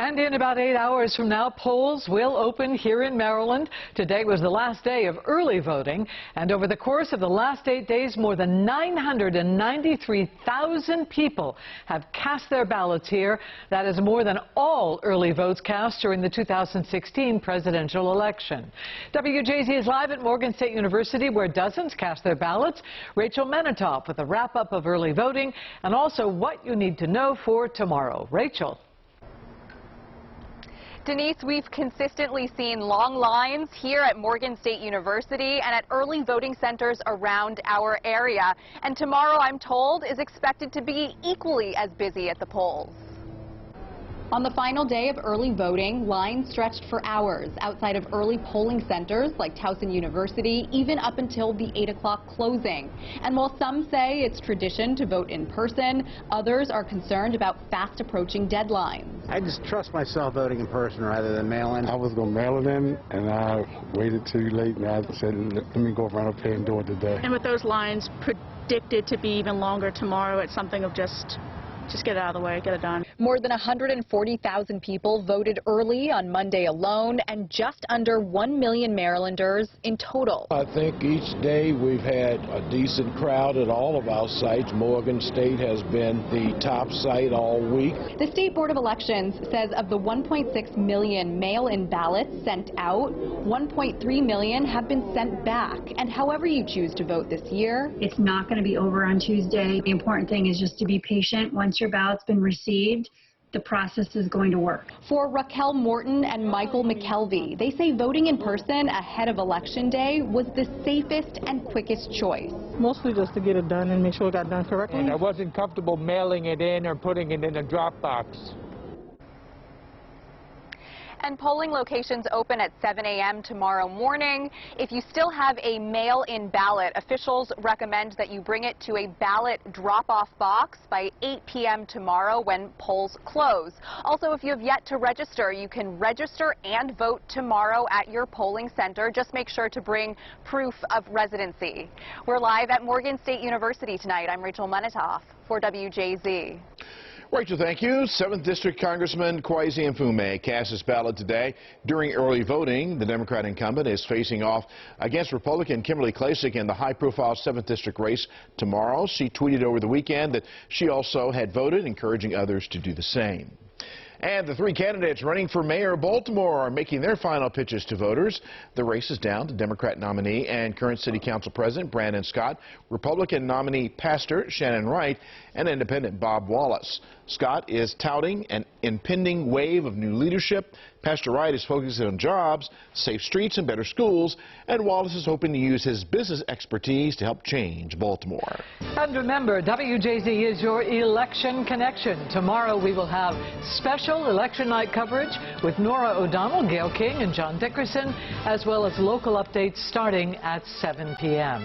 And in about 8 hours from now, polls will open here in Maryland. Today was the last day of early voting, and over the course of the last 8 days, more than 993,000 people have cast their ballots here. That is more than all early votes cast during the 2016 presidential election. WJZ is live at Morgan State University, where dozens cast their ballots. Rachel Menitoff with a wrap-up of early voting and also what you need to know for tomorrow. Rachel. Denise, we've consistently seen long lines here at Morgan State University and at early voting centers around our area. And tomorrow, I'm told, is expected to be equally as busy at the polls. On the final day of early voting, lines stretched for hours outside of early polling centers like Towson University, even up until the 8 o'clock closing. And while some say it's tradition to vote in person, others are concerned about fast approaching deadlines. I just trust myself voting in person rather than mail-in. I was going to mail it in, and I waited too late, and I said, let me go around up here and do it today. And with those lines predicted to be even longer tomorrow, it's something of just get it out of the way, get it done. More than 140,000 people voted early on Monday alone, and just under 1 million Marylanders in total. I think each day we've had a decent crowd at all of our sites. Morgan State has been the top site all week. The State Board of Elections says of the 1.6 million mail-in ballots sent out, 1.3 million have been sent back. And however you choose to vote this year, it's not going to be over on Tuesday. The important thing is just to be patient. Once your ballot's been received, the process is going to work. For Raquel Morton and Michael McKelvey, they say voting in person ahead of Election Day was the safest and quickest choice. Mostly just to get it done and make sure it got done correctly. And I wasn't comfortable mailing it in or putting it in a drop box. And polling locations open at 7 a.m. tomorrow morning. If you still have a mail-in ballot, officials recommend that you bring it to a ballot drop-off box by 8 p.m. tomorrow when polls close. Also, if you have yet to register, you can register and vote tomorrow at your polling center. Just make sure to bring proof of residency. We're live at Morgan State University tonight. I'm Rachel Menitoff for WJZ. Rachel, thank you. 7th District Congressman Kwesi Mfume cast his ballot today. During early voting, the Democrat incumbent is facing off against Republican Kimberly Klacik in the high-profile 7th District race tomorrow. She tweeted over the weekend that she also had voted, encouraging others to do the same. And the 3 candidates running for mayor of Baltimore are making their final pitches to voters. The race is down to Democrat nominee and current City Council President Brandon Scott, Republican nominee Pastor Shannon Wright, and Independent Bob Wallace. Scott is touting an impending wave of new leadership. Pastor Wright is focusing on jobs, safe streets, and better schools. And Wallace is hoping to use his business expertise to help change Baltimore. And remember, WJZ is your election connection. Tomorrow we will have special election night coverage with Nora O'Donnell, Gail King, and John Dickerson, as well as local updates starting at 7 p.m.